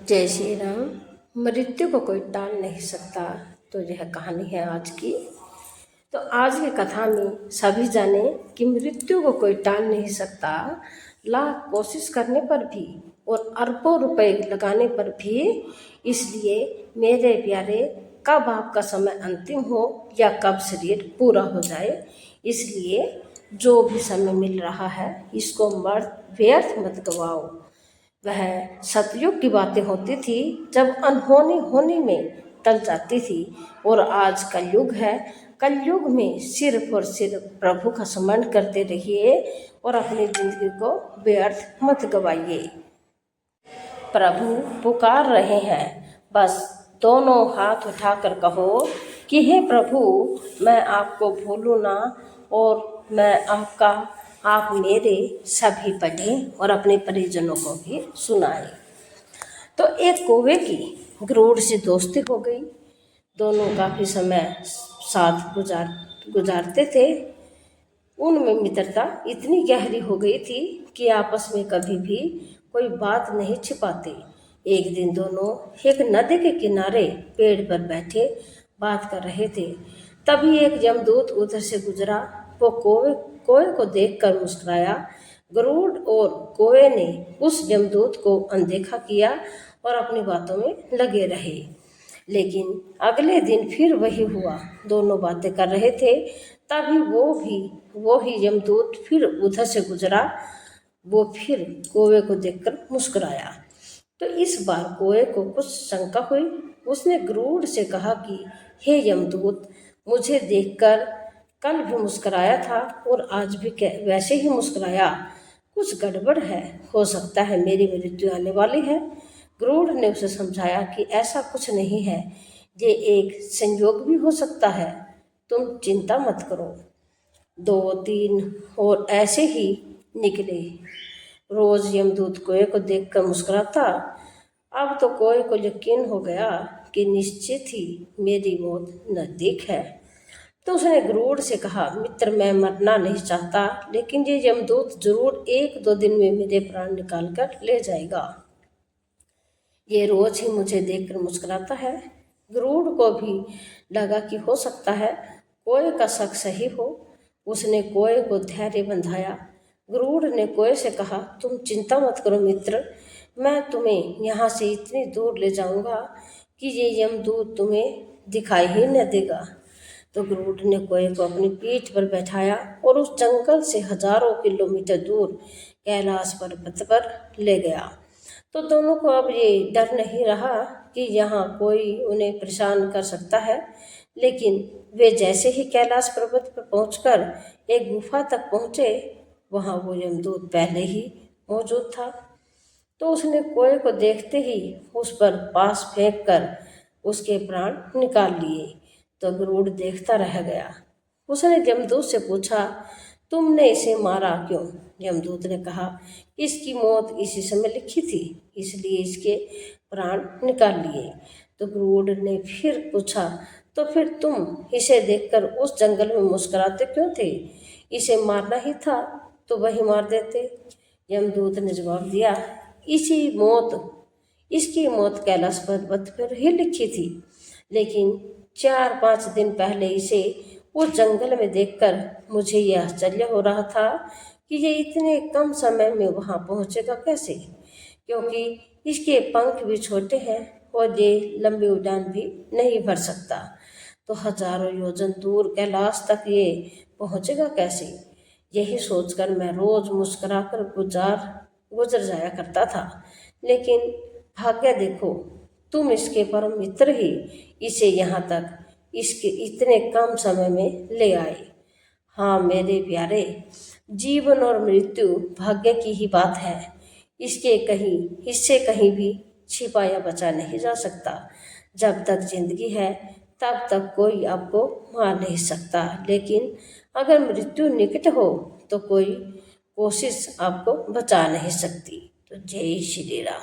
जय श्री राम। मृत्यु को कोई टाल नहीं सकता, तो यह कहानी है आज की। तो आज की कथा में सभी जाने कि मृत्यु को कोई टाल नहीं सकता। लाख कोशिश करने पर भी और अरबों रुपए लगाने पर भी। इसलिए मेरे प्यारे, कब आपका समय अंतिम हो या कब शरीर पूरा हो जाए, इसलिए जो भी समय मिल रहा है इसको व्यर्थ मत गवाओ। वह सतयुग की बातें होती थी जब अनहोनी होनी में टल जाती थी, और आज कलयुग है। कलयुग में सिर्फ और सिर्फ प्रभु का स्मरण करते रहिए और अपनी जिंदगी को व्यर्थ मत गवाइए। प्रभु पुकार रहे हैं, बस दोनों हाथ उठाकर कहो कि हे प्रभु, मैं आपको भूलूं ना, और मैं आपका, आप मेरे सभी पढ़ें और अपने परिजनों को भी सुनाएं। तो एक कौवे की गरुड़ से दोस्ती हो गई। दोनों काफ़ी समय साथ गुजारते थे। उनमें मित्रता इतनी गहरी हो गई थी कि आपस में कभी भी कोई बात नहीं छिपाते। एक दिन दोनों एक नदी के किनारे पेड़ पर बैठे बात कर रहे थे। तभी एक यमदूत उधर से गुजरा। वो कौवे को देखकर मुस्कुराया। गरुड़ और कौवे ने उस यमदूत को अनदेखा किया और अपनी बातों में लगे रहे। लेकिन अगले दिन फिर वही हुआ। दोनों बातें कर रहे थे, तभी वो ही यमदूत फिर उधर से गुजरा। वो फिर कौवे को देखकर मुस्कुराया। तो इस बार कौवे को कुछ शंका हुई। उसने गरुड़ से कहा कि हे यमदूत, मुझे देखकर कल भी मुस्कुराया था और आज भी वैसे ही मुस्कुराया। कुछ गड़बड़ है, हो सकता है मेरी मृत्यु आने वाली है। गरुड़ ने उसे समझाया कि ऐसा कुछ नहीं है, ये एक संयोग भी हो सकता है, तुम चिंता मत करो। 2-3 और ऐसे ही निकले। रोज यमदूत कौवे को देखकर मुस्कुराता। अब तो कौवे को यकीन हो गया कि निश्चित ही मेरी मौत नज़दीक है। तो उसने गरुड़ से कहा, मित्र, मैं मरना नहीं चाहता, लेकिन ये यमदूत जरूर 1-2 दिन में मेरे प्राण निकाल कर ले जाएगा। ये रोज ही मुझे देखकर मुस्कुराता है। गरुड़ को भी लगा कि हो सकता है कौवे का शक सही हो। उसने कौवे को धैर्य बंधाया। गरुड़ ने कौवे से कहा, तुम चिंता मत करो मित्र, मैं तुम्हें यहाँ से इतनी दूर ले जाऊंगा कि ये यमदूत तुम्हें दिखाई ही न देगा। तो गरुड़ ने कौवे को अपनी पीठ पर बैठाया और उस जंगल से हजारों किलोमीटर दूर कैलाश पर्वत पर ले गया। तो दोनों को अब ये डर नहीं रहा कि यहाँ कोई उन्हें परेशान कर सकता है। लेकिन वे जैसे ही कैलाश पर्वत पर पहुंचकर एक गुफा तक पहुंचे, वहाँ वो यमदूत पहले ही मौजूद था। तो उसने कौवे को देखते ही उस पर पास फेंक कर उसके प्राण निकाल लिए। तो गरुड़ देखता रह गया। उसने यमदूत से पूछा, तुमने इसे मारा क्यों? यमदूत ने कहा, इसकी मौत इसी समय लिखी थी, इसलिए इसके प्राण निकाल लिए। तो गरुड़ ने फिर पूछा, तो फिर तुम इसे देखकर उस जंगल में मुस्कुराते क्यों थे? इसे मारना ही था तो वही मार देते। यमदूत ने जवाब दिया, इसकी मौत कैलाश पर्वत पर ही लिखी थी, लेकिन 4-5 दिन पहले इसे उस जंगल में देखकर मुझे यह आश्चर्य हो रहा था कि ये इतने कम समय में वहाँ पहुँचेगा कैसे, क्योंकि इसके पंख भी छोटे हैं और ये लंबी उड़ान भी नहीं भर सकता। तो हजारों योजन दूर कैलाश तक ये पहुँचेगा कैसे? यही सोचकर मैं रोज मुस्कुराकर गुजर जाया करता था। लेकिन भाग्य देखो, तुम इसके परम मित्र ही इसे यहाँ तक इसके इतने कम समय में ले आए। हाँ मेरे प्यारे, जीवन और मृत्यु भाग्य की ही बात है। इससे कहीं भी छिपा या बचा नहीं जा सकता। जब तक जिंदगी है तब तक कोई आपको मार नहीं सकता, लेकिन अगर मृत्यु निकट हो तो कोई कोशिश आपको बचा नहीं सकती। तो जय श्री राम।